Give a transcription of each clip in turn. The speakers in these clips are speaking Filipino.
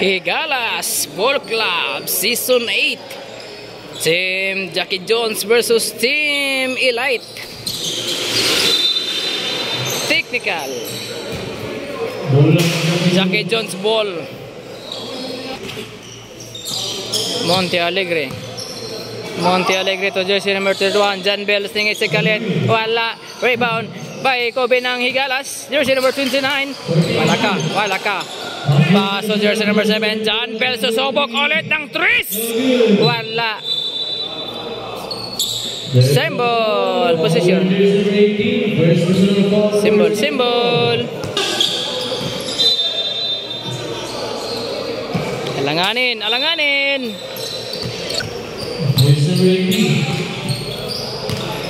Higalas Ball Club Season 8. Team Jackie Jones versus Team Elite. Technical. Jackie Jones ball. Monte Alegre. Monte Alegre to jersey number 31. John Bell stingit si Kalit. Wala. Rebound by Kobe ng Higalas. Jersey number 29. Wala ka. Wala ka. Paso jersey number 7. John Bell susubok ulit ng 3. Wala. Symbol. Position. Symbol. Symbol. Alanganin. Alanganin.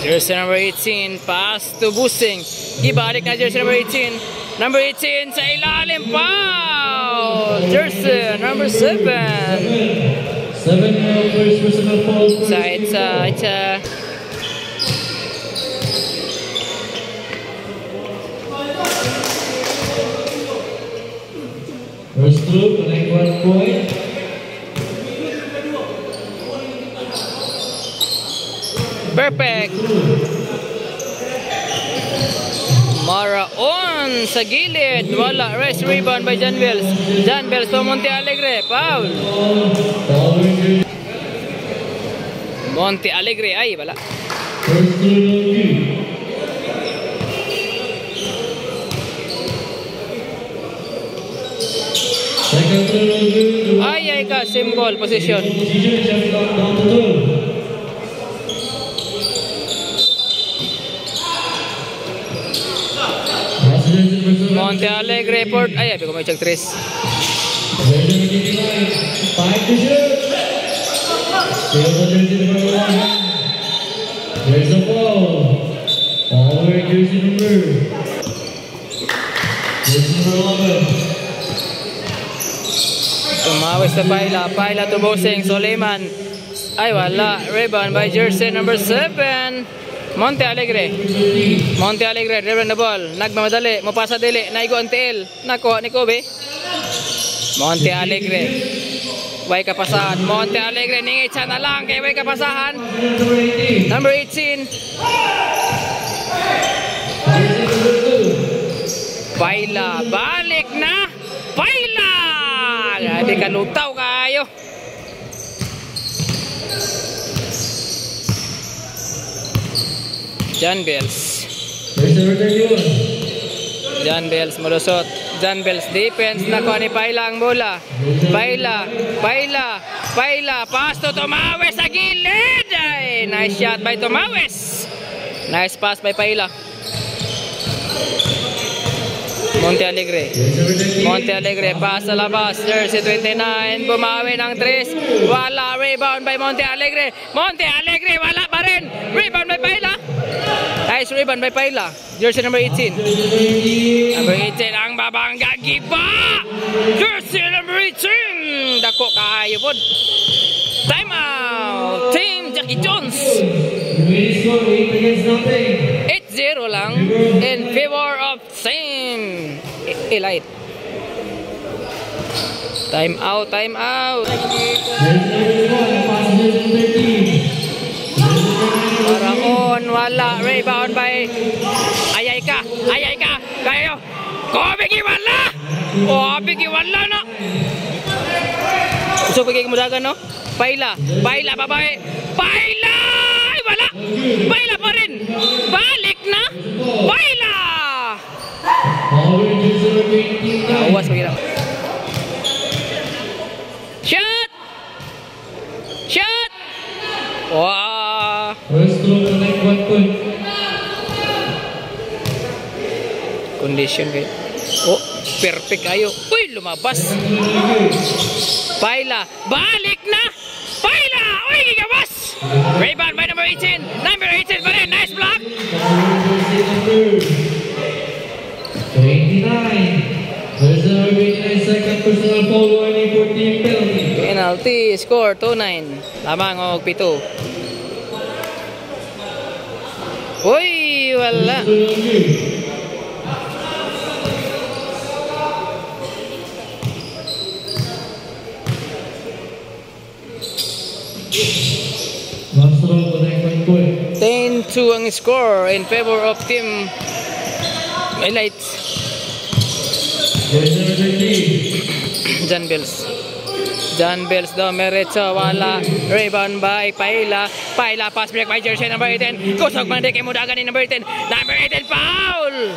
Jersey number 18. Pass to Busing. Ibalik na jersey number 18. Number 18 sa ilalim. Foul. Jersey number 7. 7-year-old first personal foul. It's a First group, like 1 point. perfect. Mara on sa gilid. Wala. Rest rebound by John Bells. John Bells to Monte Alegre. Foul. Monte Alegre. Ay, wala. First group, Ay, ka. Symbol. Position. Monte Alegre Port. Ay, ko may check 3. There's a foul. Foul jersey number 11. Tumawis na Paila. Paila to Busing. Suleiman. Ay, wala. Rebound by jersey number 7. Monte Alegre. Monte Alegre. Rebound the ball. Nagmamadali. Mapasa dili. Naigo ang tiil. Nakuha ni Kobe. Monte Alegre. Way kapasahan. Monte Alegre. Ningit siya na lang. Kaya way kapasahan. Number 18. Paila. Balik na. Paila. Grabe ka lutaw kayo. John Bells. John Bells malusot. John Bells defense. Nakuha ni Paila ang bola. Paila. Paila. Paila. Pass to Tomawes sa gilid. Ay, nice shot by Tomawes. Nice pass by Paila. Monte Alegre. Monte Alegre. Pass sa labas. Jersey 29. Bumawi ng 3. Wala. Rebound by Monte Alegre. Monte Alegre. Wala pa rin. Rebound by Paila. Nice rebound by Paila. Jersey number 18. Number 18 ang babangga. Giba. Jersey number 18. Dako kaayo po. Time out. Team Jackie Jones. 8-0 lang in favor of Team Elite. Time out. Time out. Paraon, wala. Rebound by Ayayka. Ayayka. Kayo. Kobe wala. Kobe wala na. Gusto pagiging mudagan, no? Paila. Paila, babae. Paila! Ay, wala. Paila pa rin. Balik na. Paila! Awas pagkira. Shot! Shot! Wow! First group, like 1 point. Condition kayo. Oh, perfect kayo. Uy, lumabas. Paila. Balik na. Paila. Uy, gigabas. Rebound by number 18. Number 18 pa rin. Nice block. 29. There's a 29 second personal foul warning for team penalty. Penalty. Score 2-9. Lamang og 7. Uy, wala. 2 ang score in favor of Team Elite. John Bells. John Bells dumiretso, wala. Rebound by Paila. Paila, pass break by jersey number 18. Kusog man di kay mudagan ni number 18. Number 18, foul!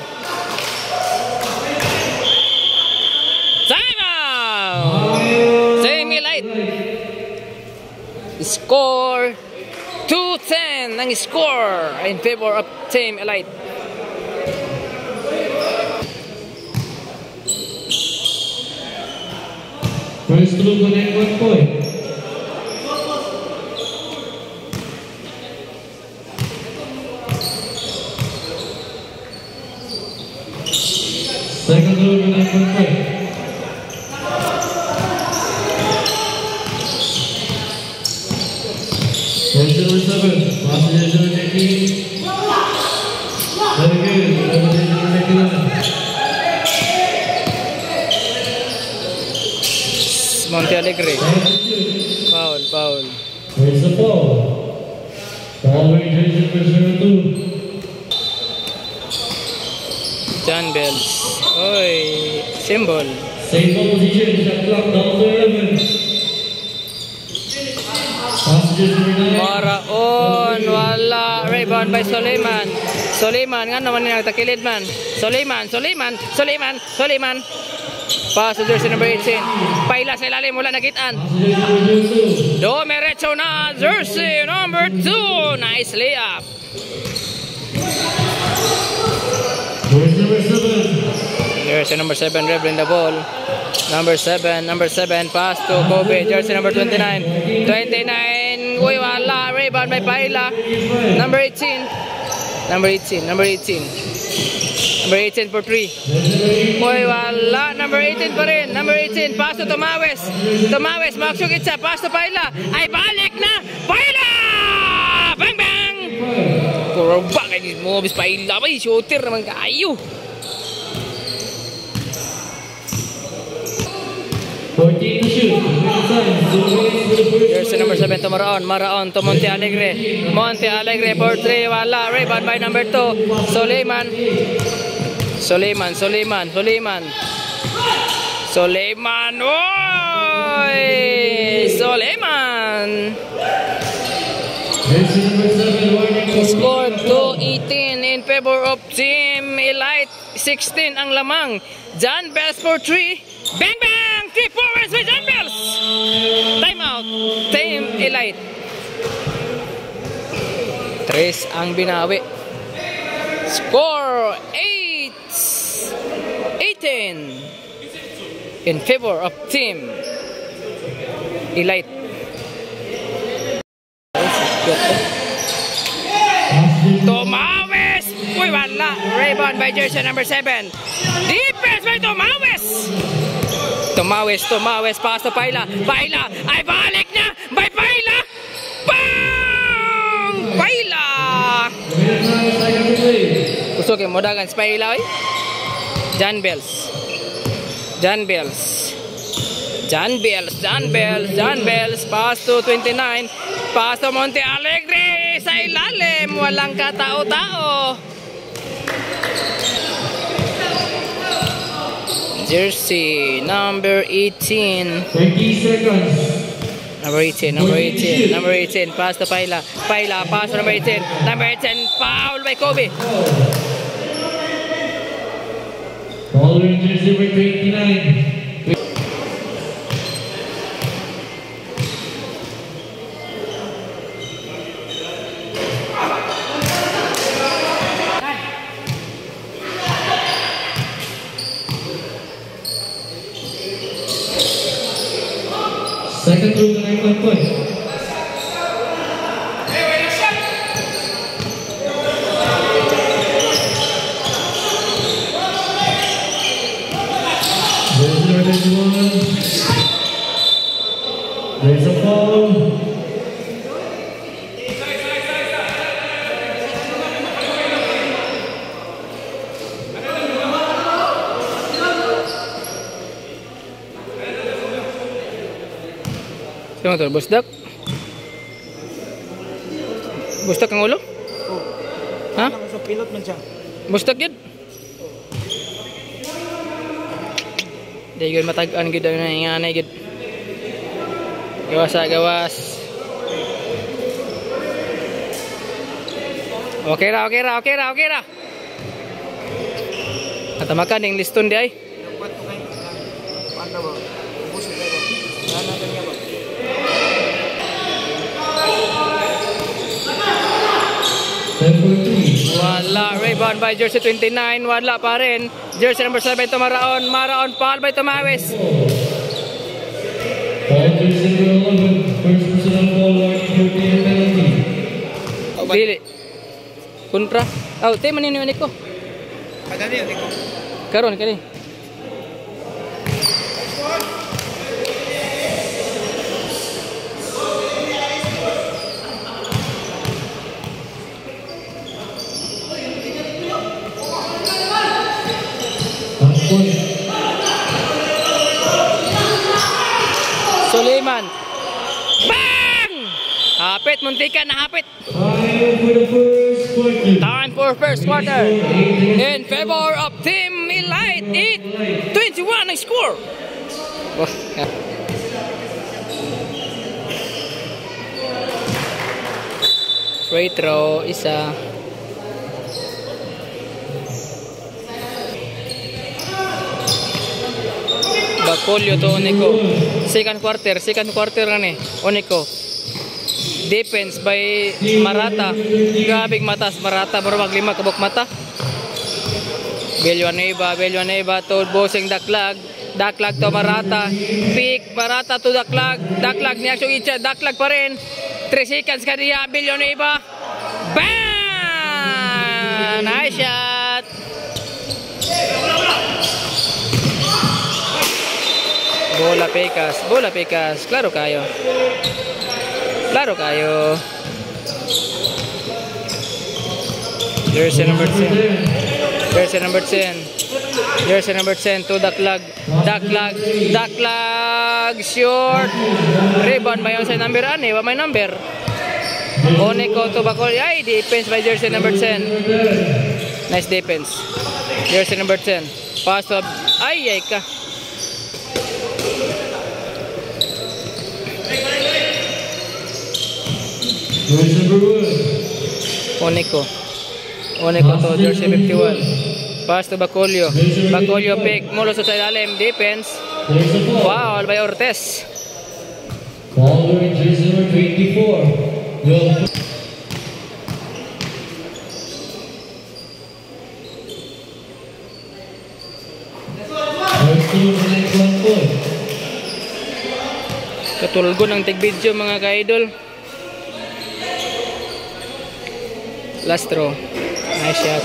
Time out! Team Elite. Score 2-10 ang score in favor of Team Elite. First to connect 1 point. Second to connect 1 point. Jersey number 7, pass to jersey number 18. Very good, jersey number 19. Monte Alegre. Foul, foul. Where's the ball? Ball by jersey number 2. John Bells. Oy, symbol. Same ball position, shot clock down to 11. Pass to jersey number 9. Maraon, wala. Rebound by Soliman. Soliman, nga naman yung nagtakilid man. Soliman. Pass to jersey number 18. Paila sa ilalim, wala nakitaan. Dumiretso na jersey number 2. Nice layup. Jersey number 7, dribbling the ball. Number 7, pass to Kobe. Jersey number 29. 29, uy, wala. Rebound by Paila. Number 18 for 3. Uy, wala. Number 18 pa rin. Number 18, pass to Tomawes. Tomawes, maksugit siya. Pass to Paila. Ay, balik na. Paila! Bang, bang! Puro ba kayo mo, bis Paila. Ay, shooter naman kayo. 14 to shoot. Jersey number 7 to Maraon to Monte Alegre. Monte Alegre for 3, wala. Rebound by number 2, Soliman. Oy! Soliman! Score 2-18 in favor of Team Elite. 16 ang lamang. John Bells for 3. Bang bang! 3 forwards with John Bells. Time out. Team Elite. 3 ang binawi. Score 8-18 in favor of Team Elite. Tomawes! Uy, wala. Rebound by jersey number 7. Defense by Tomawes! Tomawes, pass to Paila. Paila, ay balik na by Paila! Bang! Paila! Gusto kayo mo dagan si Paila, oy? John Bells. Pass to 29. Pass to Monte Alegre sa ilalim. Walang katao-tao. Jersey number 18. 20 seconds. Number 18. Pass to Paila. Pass to number 18. Number 18. Foul by Kobe. Ball in jersey number 29. Second to connect 1 point. There's a foul. Sino to? Busdak? Busdak ang ulo? Ha? Sa pilot man siya. Mustag yun. Di yun matag-an gid ang nangyayari gid. Gawas sa gawas. Okay ra. Atamakan yung liston di ay. Ano ba? Ubus na ba? Nana kanya ba? Wala, rebound by jersey 29, wala pa rin. Jersey number 7 to Maraon, foul by Tomawis. Dili. Kontra. Oh, te manini ko. Kadali yun, ikaw. Karon kani. Suleiman. Bang! Hapit, muntikan na hapit. Time for first quarter. In favor of Team Elite. 8-21 ang score. Free throw, isa. Bacolio to Oniko. Second quarter na ni Oniko. Defense by Marata. Grabing matas Marata, barwag 5 kabok mata. Villanueva to Bosing Daklag to Marata. Pick Marata to Daklag ni action Icha, Daklag pa rin. 3 seconds kaniya Villanueva. Bang! Nice shot. Bola Pecas. Klaro kayo. Jersey number 10 to Daklag short. Rebound ba yun sa number ani? Wa may number. Oneko to Bacol. Ay, defense by jersey number 10. Nice defense. Jersey number 10. Pass to ay ka. Oneko to jersey 51. Pass to Bacolio pick mulo sa ilalim, defense. Foul by Ortez. Foul by jersey number 24. Katulgon ang tig-video mga ka-idol. Last throw. Nice shot.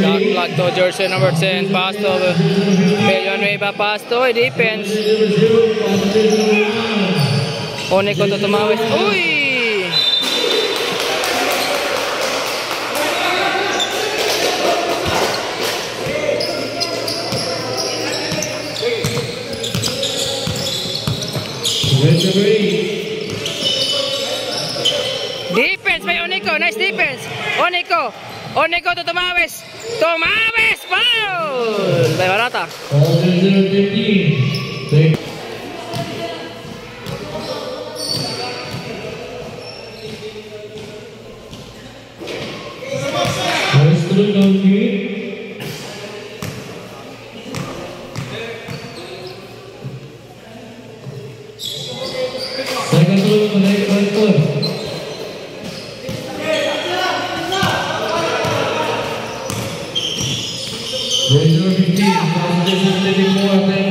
Daklag to jersey number 10. Pass to Villanueva. Pass to defense. Oneko to Tomawis. Uy! Defense by Oneko. Nice defense. Oneko to Tomawis. Foul! By Marata.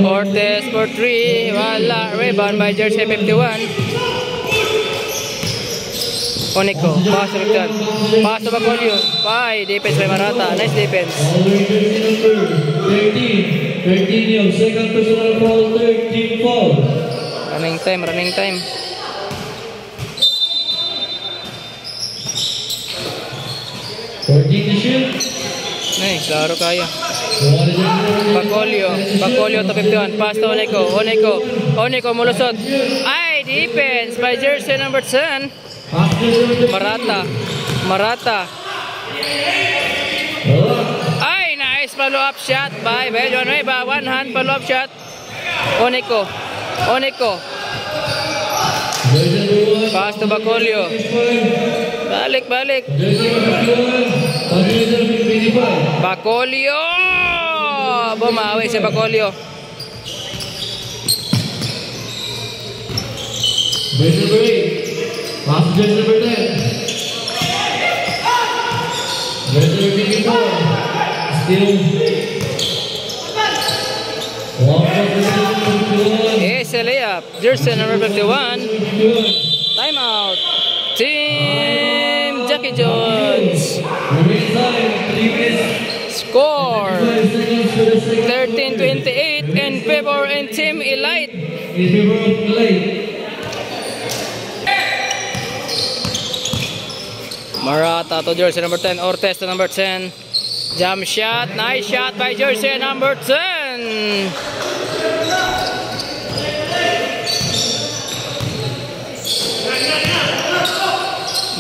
Ortez for 3. Wala. Rebound by jersey 51. Oneko. Pass to Victor. Pass to Bacolio. Bye. Defense by Marata. Nice defense. 13 second personal foul, 13 foul. Running time. 14 to shoot. Ay, klaro kaya. Bacolio to 51. Pass to Onico mulusot. Ay, defense by jersey number 10. Marata. Ay, nice follow-up shot by Villanueva. One hand follow-up shot. Onico. Pass to Bacolio. Balik. Bacolio! Bumawi si Bacolio. Yes, a layup. Jersey number 51. Timeout. Team Jackie Jones. Score 13-28 in favor in Team Elite. Marata to jersey number 10. Ortez to number 10. Jump shot. Nice shot by jersey number 10.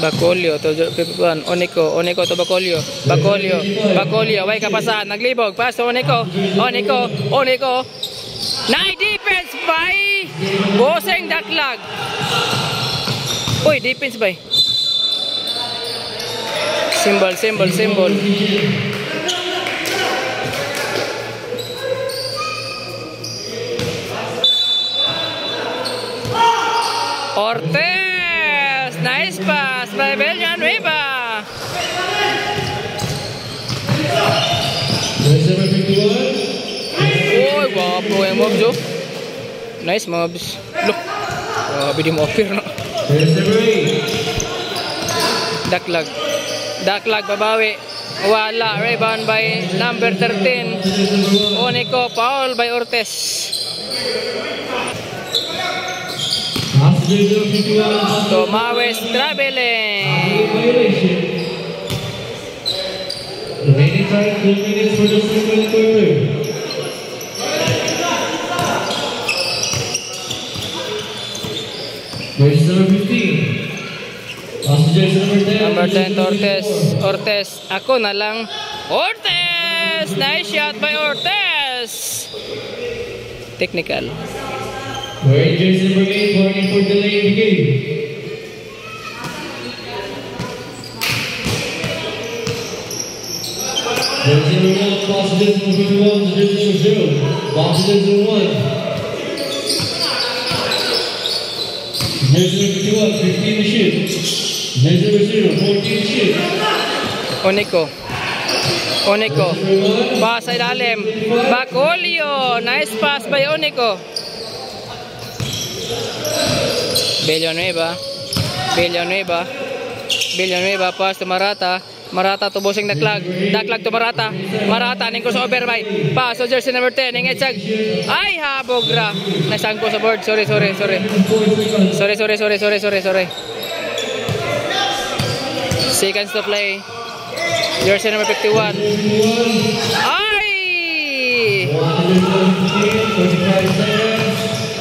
Bacolio to 51. Onico to Bacolio. Way kapasan. Naglibog. Pass to Onico. Nice defense by Boseng Daklag. Uy, defense by. Symbol. Ortez. Nice pass by Villanueva. Oh, guwapo yung mobs, oh. Nice mobs. Look. Grabe di mo offer, no? Daklag babawi. Wala. Rebound by number 13. Onico. Foul by Ortez. Tomawes traveling. Remaining time 2 minutes for the second quarter. Jersey number 15. Jersey number 10 to Ortez. Ako na lang. Ortez! Nice shot by Ortez. Technical. Wearing jersey number 8, warning for delay in the game. Jersey number 1, Positive number 51 to jersey number 0. Positive number 1. Jersey number 51, 15 to shoot. Jersey number 0, 14 to shoot. Onico. Pass sa ilalim. Bacolio. Nice pass by Onico. Villanueva, pass to Marata to Boseng Daklag to Marata ning ko sa overbay, pass to jersey number 10 ning etsag, ay habog ra, nasangko sa board, sorry, seconds to play, jersey number 51, ay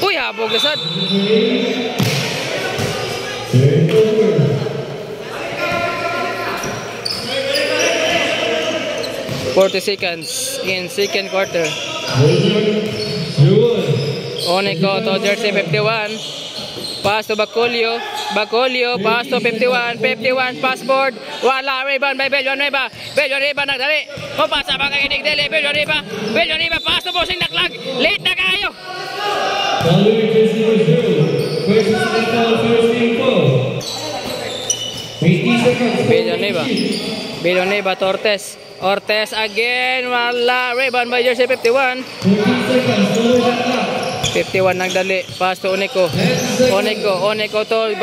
uy, habog lasad. 40 seconds in second quarter. Onico to jersey 51. Pass to Bacolio, pass to 51, pass board. Wala, rebound by Villanueva nagdali. Mapasa ba kay Digdeli, Villanueva, pass to Boseng Daklag. Late na kayo. Villanueva to Ortez again, wala, rebound by jersey 51. 51 nagdali, pass to Onico to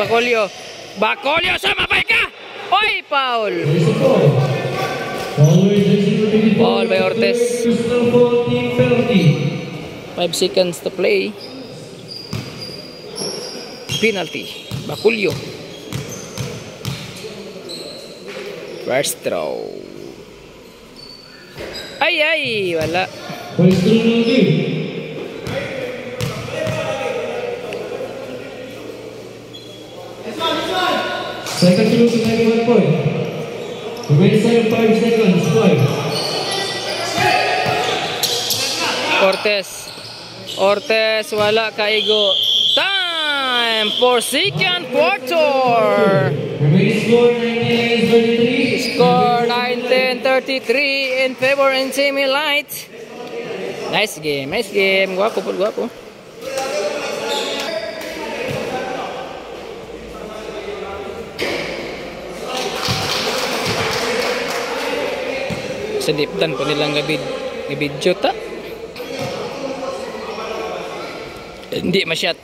Bacolio, sumabay ka! Oy, foul by Ortez. 5 seconds to play. Penalty, Bacolio. First throw. Ay, wala. First throw no good. Second throw to make 1 point. Remaining 5 seconds. 5. Ortez, wala kaigo. Time for second quarter. Remaining score 99-33. Score 9-10-33 in favor in Semi Light. Nice game. Guwapo po, guwapo. Sa diptan po nilang gabidyo ta. Hindi masyat.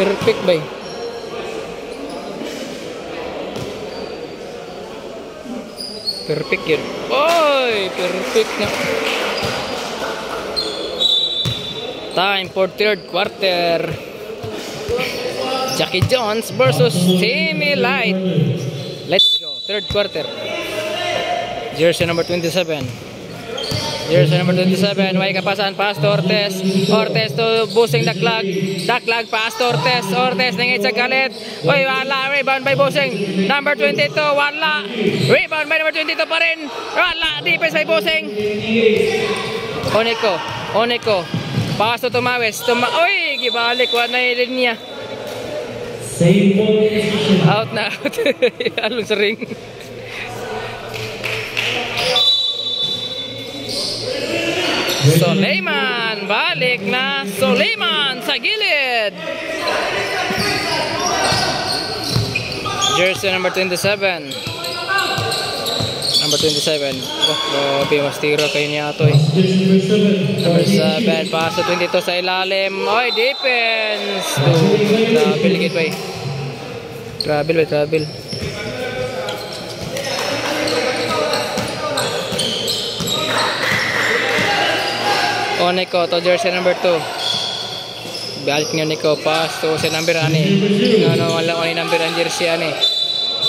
Perfect ba? Perfect yun. Oy, perfect na. Time for third quarter. Jackie Jones versus Semi Light. Let's go. Third quarter. Jersey number 27. Jersey number 27. Way kapasan. Pass to Ortez. Ortez to Busing Daklag. Daklag pass to Ortez. Ortez nangit sa galit. Oy, wala. Rebound by Busing. Number 22. Wala. Rebound by number 22 pa rin. Wala. Defense by Busing. Oneko. Pass to Tumawes. Oy, gibalik. Wala na yung niya. Same ball. Out na. Along sa ring. Soleiman, balik na Soleiman sa gilid. Jersey number 27. Number 27. Grabe, mas tira kayo niya ito eh. Number 7, pass to 22 sa ilalim. Oy, defense. Travel git ba eh. Travel. Oneko to jersey number 2. Balik niyo Nico, pass to sa number ani. Wala ko ni number ang jersey ani.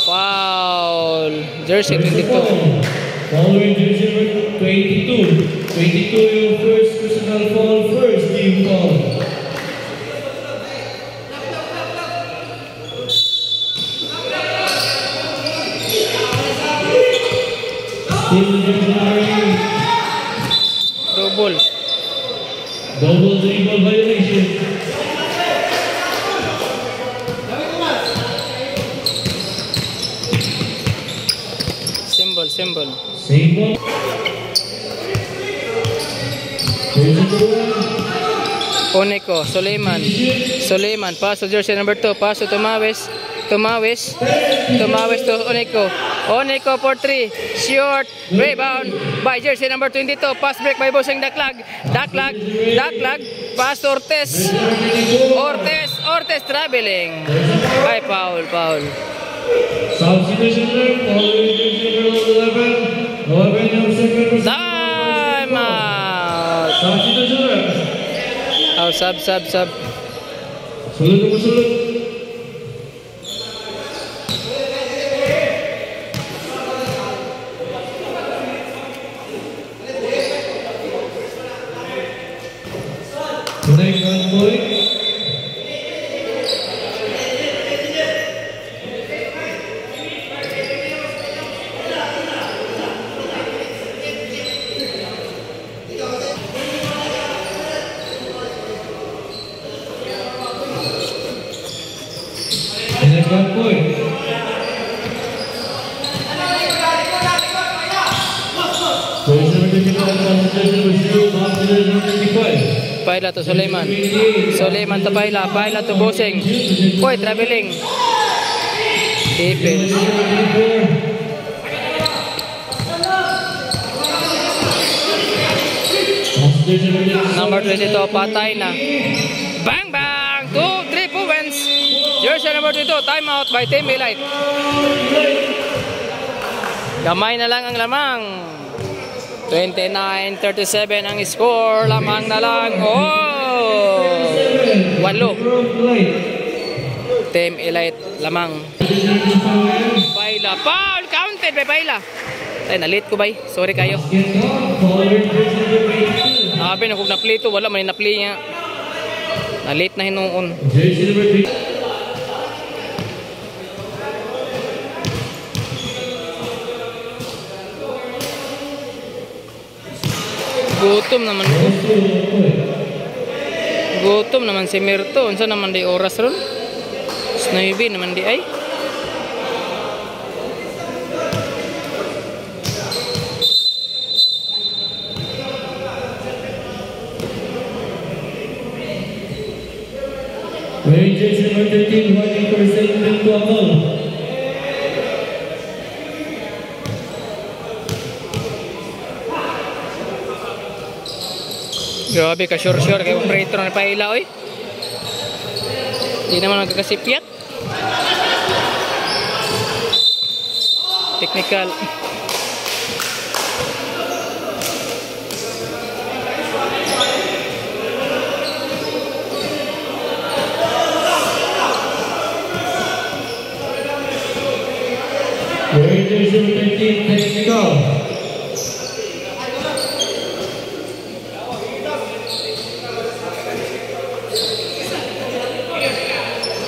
Foul. Jersey 22. Following jersey number 22. 22 yung first personal foul, first team foul. Still jersey number 8. Double dribble violation. Symbol. Same ball. Oneko, Soleiman, pass to jersey number 2, pass to Tumawes to Oneko for 3, short, rebound by jersey number 22, pass break by Busing Daklag, pass to Ortez traveling, ay foul. Substitution following jersey number 11, Time out. Substitution Sub. Sulut. Connect 1 point. Connect 1 point. Paila to Soleiman to Paila to Busing. Boy, traveling. Defense. Number 22, patay na. Bang! 2-3 points. Jersey number 42, time out by Team Elite. Gamay na lang ang lamang. 29-37 ang score. Lamang na lang. Oh! 8. Team Elite lamang. Paila. Foul! Counted by Paila. Ay, nalit ko bay. Sorry kayo. Sabi na kung na-play to, wala man na-play niya. Nalit na hinuon. Gutom naman ko. Gutom naman si Mirto. Unsa naman di oras ron? 9 naman di ay. Rangers number 13 running for second to Amal. Grabe ka sure kay operator na Paila oy. Hindi naman magkakasipyat. Technical. Rangers number 13 technical.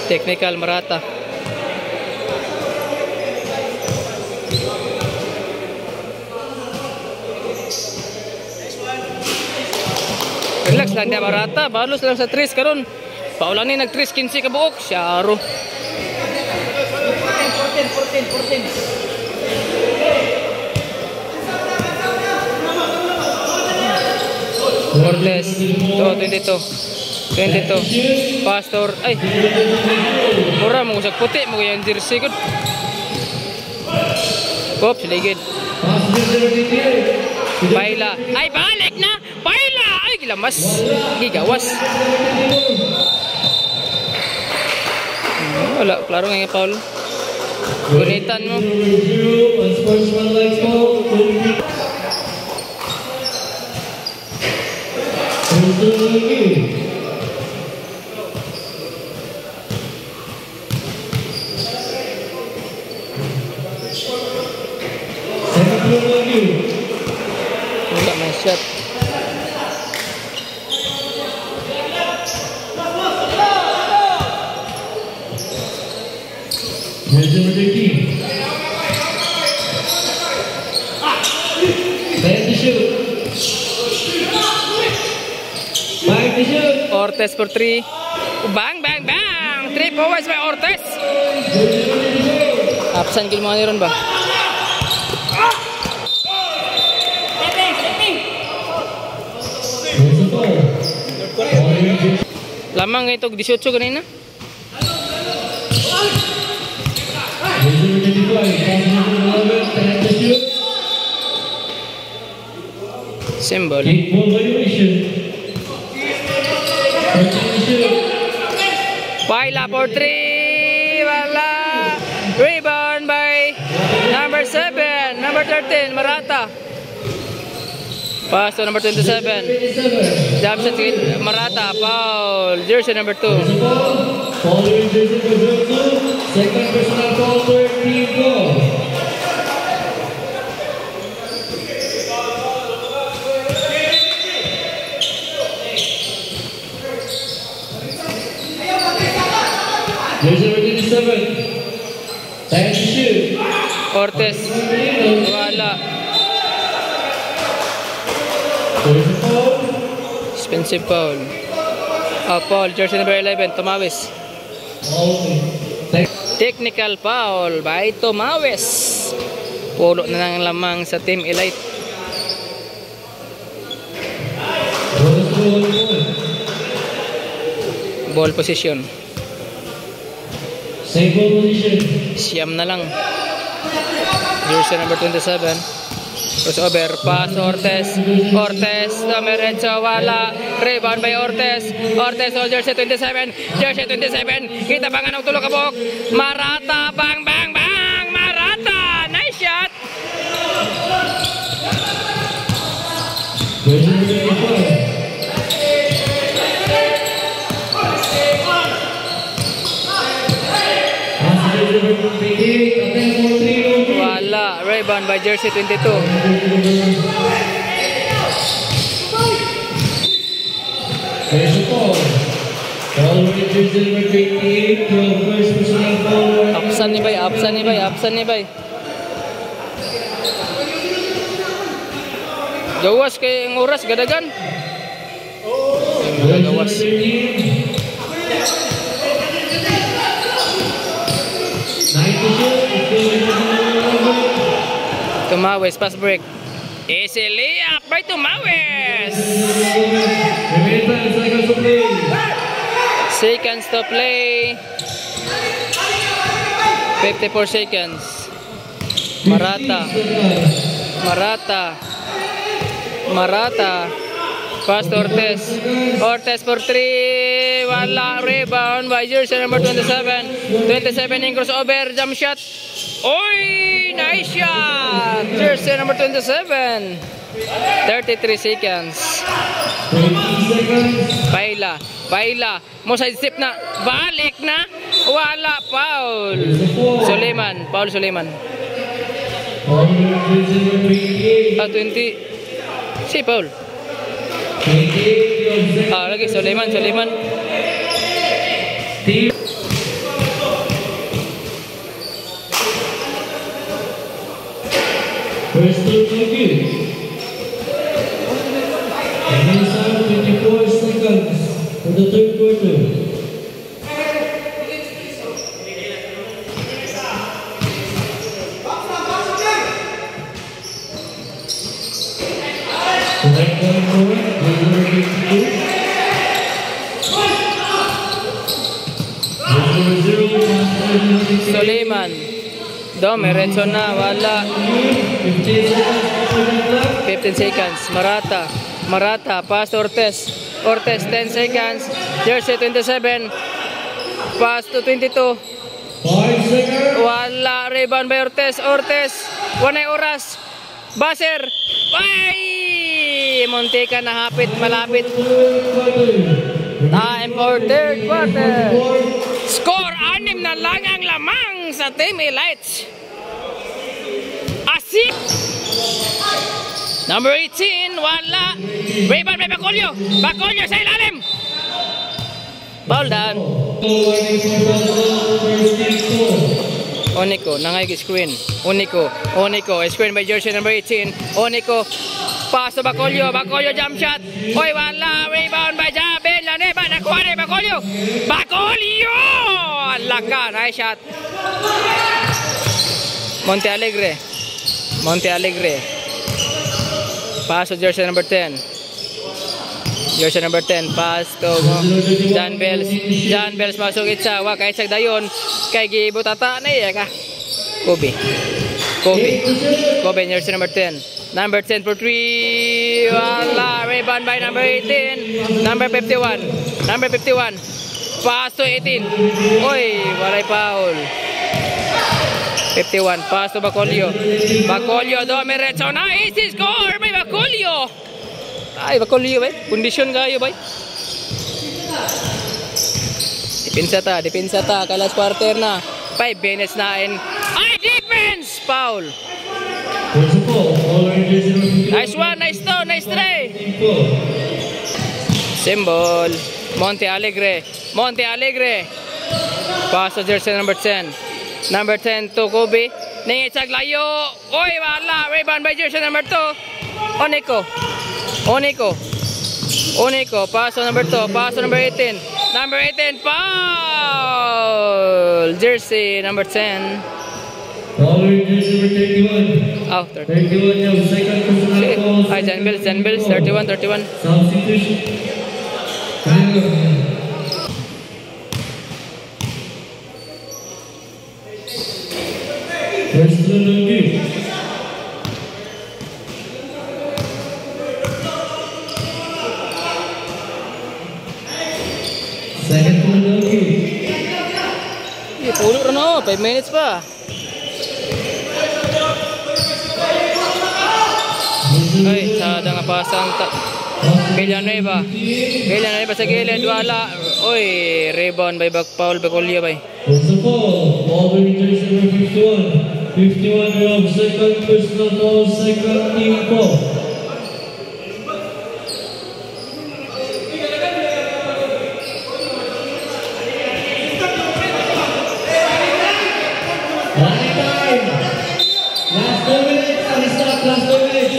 Technical Marata. Relax lang dia Marata, balos lang sa 3 karon. Paulan ni nag 3-15 ka buok, syaro. 14. Cortez, 22. Pastor, ay. Mura mo usag puti mo yung jersey gud. Pop, siligid. Paila. Ay, balik na! Paila! Ay, gilamas. Gigawas. Wala, klaro nga yung Paul. Gunitan mo. Wala may shot. Ortez for 3. Bang, bang, bang! 3 points by Ortez. Absent kill mga niron ba? Lamang ito 18 kanina. Symbol. Paila for 3. Wala. Rebound by number 7. Number 13. Marata. Pass to number 27. Jump shot Marata. Foul. Jersey number 2. Foul jersey number 2. Second personal foul for team goal. Jersey number 27. Time to shoot. Ortez. Wala. Expensive foul. Foul. Jersey number 11. Tomawis. Technical foul by Tomawis. Pulo na ng lamang sa Team Elite. Ball position. Same ball position. Siyam na lang. Jersey number 27. Crossover, pass Ortez. Ortez, Domerecho, wala. Rebound by Ortez. Ortez, oh, jersey 27. Jersey 27. Kita pa nga ng tulog kabok. Marata, bang, bang, bang. Marata. Nice shot. Wala. Rebound by jersey 22. Absan ni Bay, absan ni Bay, absan ni Bay. Gawas kay ang oras gadagan. Gawas. Tumawes, pass break. Easy layup by Tumawes. Seconds to play. 54 seconds. Marata. Marata. Marata. Pass to Ortez. Ortez for 3. Wala. Rebound by jersey number 27. 27 in crossover. Jump shot. Oy! Nice shot! Jersey number 27. 33 seconds. Paila. Paila. Mo side step na. Balik na. Wala. Foul. Suleiman. Foul Suleiman. 20. Si Paul. Lagi Suleiman. Suleiman. First to review. And inside 24 seconds for the third quarter. Right point forward, number 52. Suleiman. Domerecho na, wala. 15 seconds. Marata. Marata. Pass to Ortez. Ortez, 10 seconds. Jersey 27. Pass to 22. 5 seconds. Wala. Rebound by Ortez. Ortez. Wanay oras. Baser. Ay! Monteca na hapit. Malapit. Time for third quarter. Score 6 na lang ang lamang sa Team Elites. Asik. Number 18, wala. Rebound by Bacolio. Bacolio sa ilalim. Foul down. Onico, nangay screen. Onico, screen by jersey number 18. Onico, pass to Bacolio. Bacolio jump shot. Oy, wala. Rebound by Jabel. Laneba, nakuha ni Bacolio. Bacolio! Laka, nice shot. Monte Alegre. Monte Alegre. Pass to jersey number 10. Jersey number 10. Pass to John Bells. John Bells masuk itsa. Wah, kay Isag dayon. Kay gibutata na iya ka. Kobe. Kobe, jersey number 10. Number 10 for 3. Wala. Rebound by number 18. Number 51. Number 51. Pass to 18. Oy, walay foul. 51. Pass to Bacolio. Bacolio, Domerecho. Nice score by Bacolio. Ay, Bacolio, bay. Kondisyon kayo, bay. Depensa ta. Kalas quarter na. 5 minutes na. Ay, defense! Foul. Nice one, nice two, nice try. Symbol. Monte Alegre. Pass to jersey number 10. Number 10 to Kobe. Ningitsag layo. Oy, wala. Rebound by jersey number 2. Onico. Pass to number 2. Pass to number 18. Number 18. Foul. Jersey number 10. Foul jersey number 31. Oh, 31 yung second personal foul. Ay, Jan Bills. 31. Substitution. First to review. Pulo rin o. 5 minutes pa. Ay, sada nga pasang Villanueva. Villanueva sa gilid. Wala. Uy, rebound by Paul Bacolio bay. What's the ball? Ball will return to number 51. 51 we have second personal foul, second team foul. Time. Last 2 minutes. Stop. Last 2 minutes.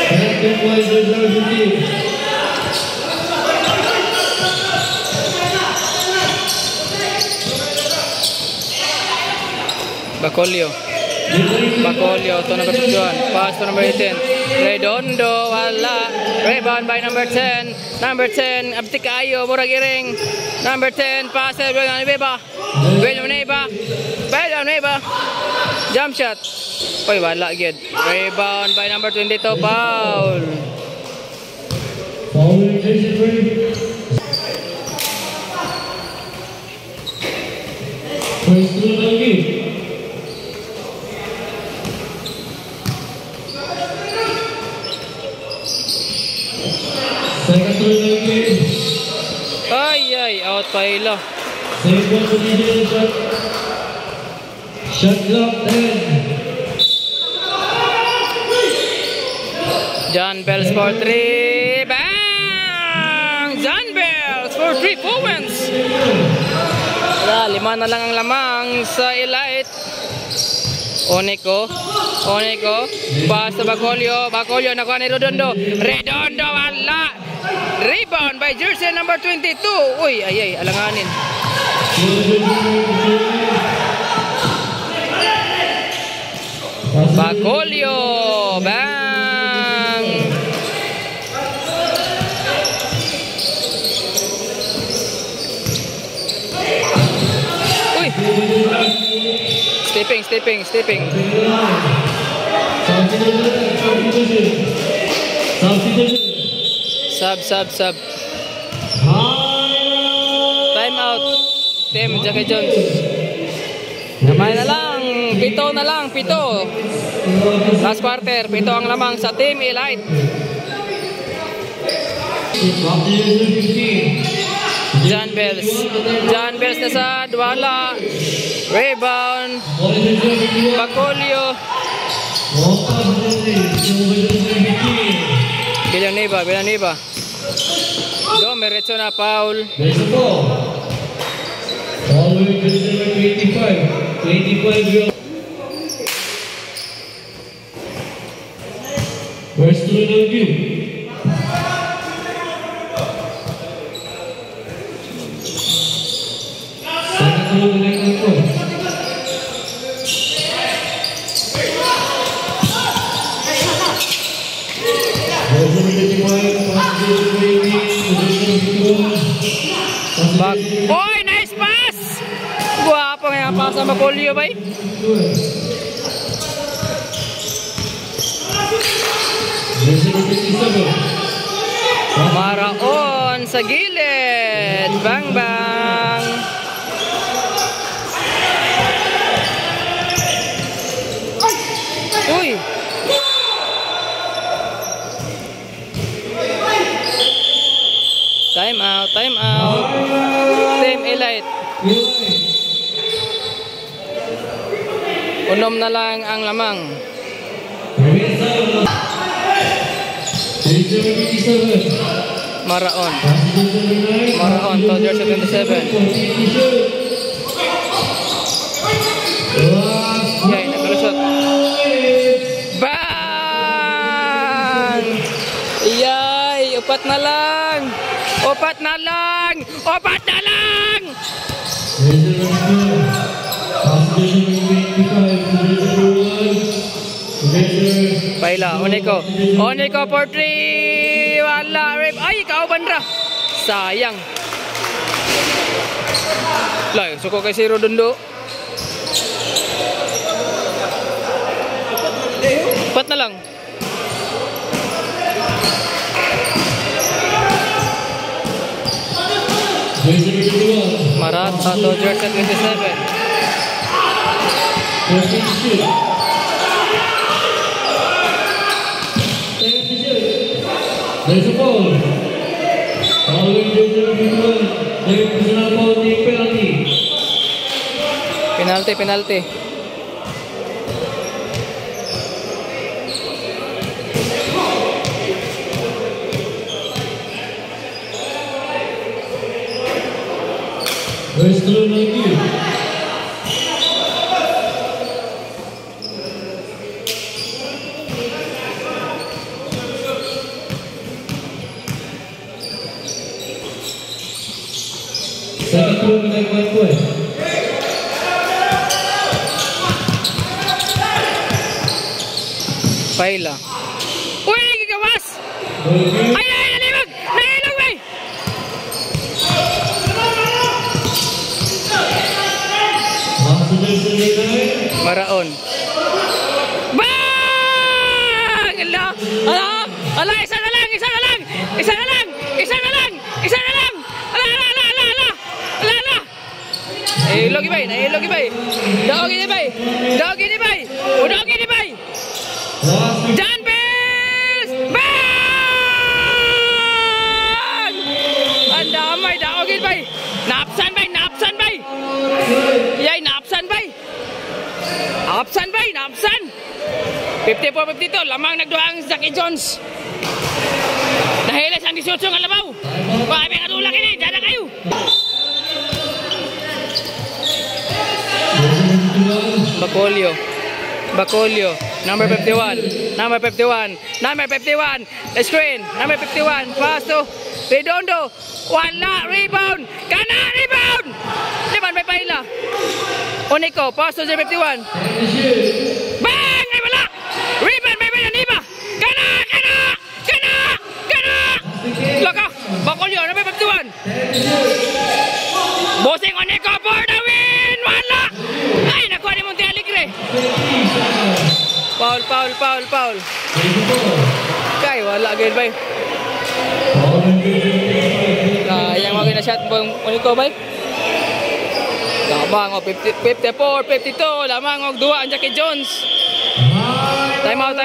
Second point is number 15. Bacolio to number 51. Pass to number 18. Redondo, wala. Rebound by number 10. Number 10, abti kayo, murag iring. Number 10, pass to Villanueva. Jump shot. Uy, wala agad. Rebound by number 22, foul. Ay, out pa ilo. Shot clock 10. John Bells for 3. Bang! John Bells for 3 points. Wala, 5 na lang ang lamang sa Elite. Oneko. Pass to Bacolio nakuha ni Redondo. Wala. Rebound by jersey number 22. Uy, ay, alanganin. Bacolio, bang. Uy. Stepping. Sub. Time out. Team Jackie Jones. Kamay na lang. 7 na lang. 7. Last quarter. 7 ang lamang sa Team Elite. John Bells na sa Duala. Rebound. Bacolio. Villanueva. Meretso na foul. Foul will be 25. Where's the review? Oy, nice pass! Guwapo nga pass sa Bacolio bay. Maraon sa gilid. Bang. Uy. Time out. Team Elite. Unom na lang ang lamang. Maraon to jersey 27. Yay, nagkalusot. Bang! Yay, upat na lang. Paila, Oneko for 3. Wala, rip. Ay, kauban ra. Sayang. Lai, suko kay si Redondo. 4 na lang. Marata to jersey 27. There's a foul. Following jersey 21. There's personal foul, team penalty. Penalty. First throw lagi. Second throw kita buat point. Paila. Uy, gigawas! Ay, nalibag! Nahilog, bay! Maraon. Bang! Ala, isa na lang! Nahilog, ibay! Daog ini, bay! John Bills! Bang! Ang damay, daogin bay! Napsan bay! Yay, napsan bay! 54-52, lamang nagduang Jackie Jones. Nahilas ang 18 nga labaw. Bahay nga tulak ini, dada kayo. Bacolio, number 51, screen, number 51, pass to Redondo, wala, rebound, rebound by Paila, Onico, pass to 51, bang, ay wala, rebound by Niba, kana, laka, Bacolio, number 51, bossing Onico for the win, wala, ay nakuha ni Monte Alegre. Foul. Kay wala gid bay. Yang wag na shot bang Unico bay. Lamang og 54-52, lamang og duwa ang Jackie Jones. Time out.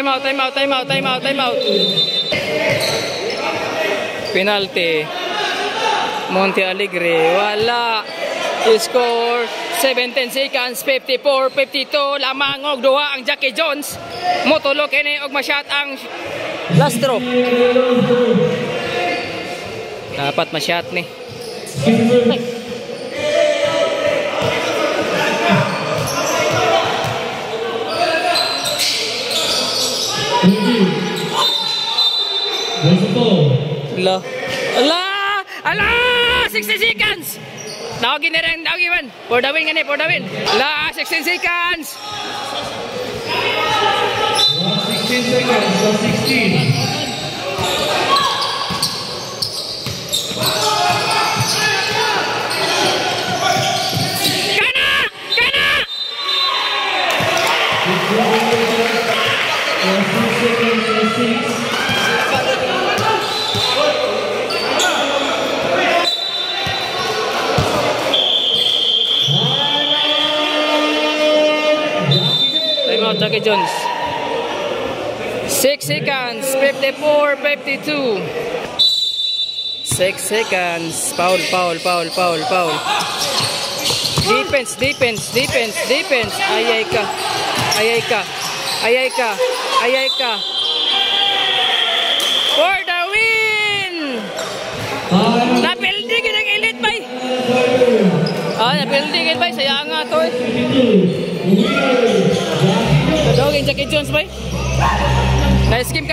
Penalty. Monte Alegre wala. Score 17 seconds, 54-52, lamang og duha ang Jackie Jones. Motulog kini og ma-shot ang last throw. Dapat ma-shot ni. Ala! 60 seconds! Dawagin man. For the win. La, 16 seconds. 16 seconds, 16. Kana! Jackie Jones. 6 seconds, 54-52. 6 seconds. Foul. Defense. Ayay ka. For the win! Napilding ang elite bay. Napilding bay. Sayang nga to eh. Kadogin Jackie Jones bay. Na-skim.